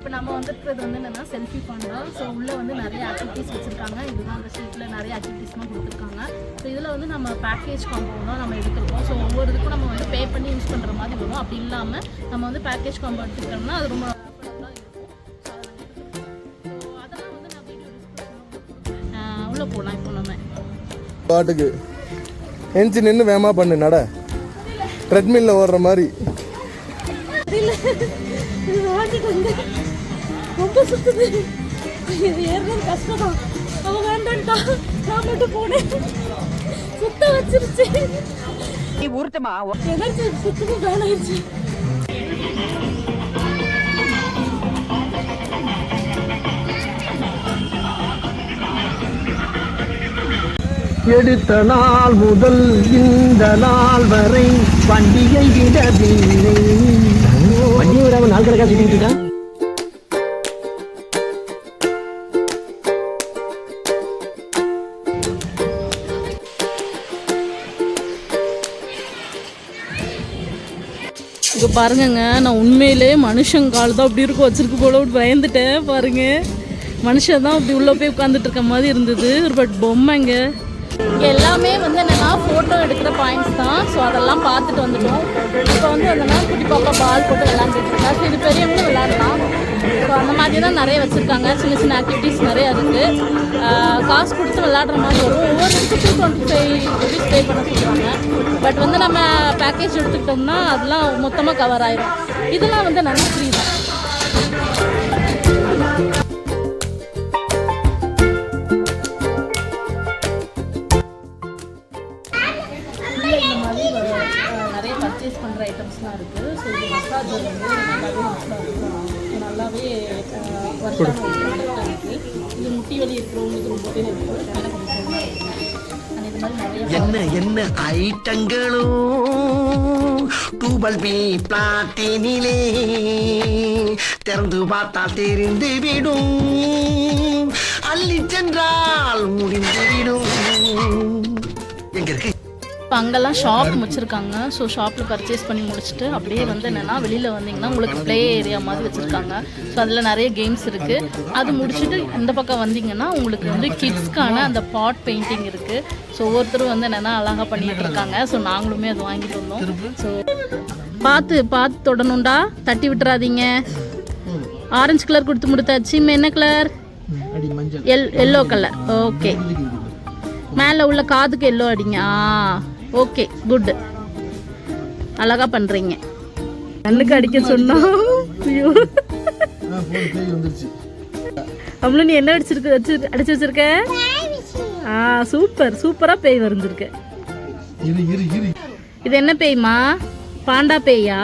இப்போ நம்ம வந்துருக்கிறது வந்து என்னென்னா செல்ஃபி பண்ணுறோம். ஸோ உள்ளே வந்து நிறைய ஆக்டிவிட்டீஸ் வச்சுருக்காங்க. இதுதான் அந்த ஷீட்டில் நிறைய ஆக்டிவிட்டீஸ்லாம் கொடுத்துருக்காங்க. ஸோ இதில் வந்து நம்ம பேக்கேஜ் காம்போ தான் நம்ம எடுத்துருக்கோம். ஸோ ஒவ்வொரு இதுக்கும் நம்ம வந்து பே பண்ணி யூஸ் பண்ணுற மாதிரி வரும். அப்படி இல்லாமல் நம்ம வந்து பேக்கேஜ் காம்போ எடுத்துக்கிட்டோம்னா அது ரொம்ப உள்ள போகலாம். இப்போ நம்ம பாட்டுக்கு எஞ்சி நின்று வேகமாக பண்ணு நட ட்ரெட்மில்ல ஓடுற மாதிரி. ரொம்ப சுத்துது, இது ஏறது கஷ்டம் தான். அவன் வேண்டான்டா, நான் மட்டும் போனேன், சுத்த வச்சிருச்சு. நீ ஊர்த்தமா எனர்ஜி சுத்தமாக டவுன் ஆயிடுச்சு. எடுத்த நாள் முதல் இந்த நாள் வரை வண்டியை விடவில்லை. வண்டியை விடாம நாள் கணக்கா சுத்திட்டு இருக்கான். இங்கே பாருங்கங்க, நான் உண்மையிலே மனுஷங்கால் தான் அப்படி இருக்கும் வச்சிருக்கு போல பயந்துட்டேன். பாருங்க, மனுஷன் தான் அப்படி உள்ளே போய் உட்காந்துட்டு இருக்க மாதிரி இருந்தது. பட் பொம்மைங்க இங்கே எல்லாமே வந்து என்னென்னா ஃபோட்டோ எடுக்கிற பாயிண்ட்ஸ் தான். ஸோ அதெல்லாம் பார்த்துட்டு வந்துட்டோம். இப்போ வந்து என்னென்னா குட்டி பாப்பா பால் போட்டு விளாண்டுட்டு இருக்கா. ஸோ இது பெரியவங்களும் விளாடலாம். ஸோ அந்த மாதிரி தான் நிறைய வச்சுருக்காங்க. சின்ன சின்ன ஆக்டிவிட்டீஸ் நிறையா இருக்குது. காசு கொடுத்து விளாடுற மாதிரி வரும். ஒவ்வொரு இதுக்கும் 25 rupees பே பண்ண சொல்லுவாங்க. பட் வந்து நம்ம பேக்கேஜ் எடுத்துக்கிட்டோம்னா அதெல்லாம் மொத்தமாக கவர் ஆயிடும். இதெல்லாம் வந்து நல்லா ஃப்ரீ தான். நிறைய பர்ச்சேஸ் பண்ணுற ஐட்டம்ஸ்லாம் இருக்குது. ஸோ இது மசாஜர் வந்து நல்லாவே ஒர்க் இருக்குது. இது முட்டி வலி இருக்கிறவங்களுக்கு ரொம்ப பேர் இருக்குது. என்ன என்ன ஐட்டங்களோ டூபல் பி பிளாட்டினிலே திறந்து பார்த்தால் தெரிந்து விடும், அள்ளி சென்றால் முடிந்து விடும். எங்க இருக்கு இப்போ அங்கெல்லாம் ஷாப் வச்சுருக்காங்க. ஸோ ஷாப்பில் பர்ச்சேஸ் பண்ணி முடிச்சுட்டு அப்படியே வந்து என்னென்னா வெளியில் வந்தீங்கன்னா உங்களுக்கு ப்ளே ஏரியா மாதிரி வச்சுருக்காங்க. ஸோ அதில் நிறைய கேம்ஸ் இருக்குது. அது முடிச்சுட்டு இந்த பக்கம் வந்தீங்கன்னா உங்களுக்கு வந்து கிட்ஸ்க்கான அந்த பாட் பெயிண்டிங் இருக்குது. ஸோ ஒவ்வொருத்தரும் வந்து என்னென்னா அழகாக பண்ணிகிட்டு இருக்காங்க. ஸோ நாங்களுமே அது வாங்கிட்டு வந்தோம். ஸோ பார்த்து தொடணும்டா, தட்டி விட்டுறாதீங்க. ஆரஞ்சு கலர் கொடுத்து முடித்தாச்சு. என்ன கலர்? Yellow colour. ஓகே, மேலே உள்ள காதுக்கு எல்லோ அடிங்க. ஓகே, குட், அழகா பண்றீங்க. கண்ணுக்கு அடிக்க சொன்னா அவ்வளோ. நீ என்ன அடிச்சு வச்சிருக்க? சூப்பர், சூப்பரா பேய் வரைஞ்சிருக்க. இது என்ன பேய்மா? பாண்டா பேயா?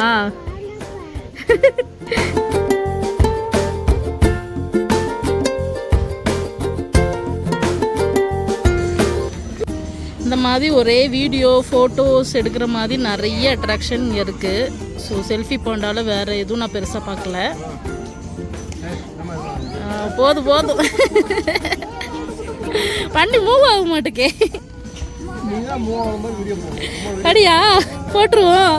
இந்த மாதிரி ஒரே வீடியோ ஃபோட்டோஸ் எடுக்கிற மாதிரி நிறைய அட்ராக்ஷன் இருக்குது. ஸோ செல்ஃபி பாயிண்டால் வேறு எதுவும் நான் பெருசாக பார்க்கல. போதும் வண்டி மூவ் ஆக மாட்டேக்கே. அடியா போட்டுருவோம்.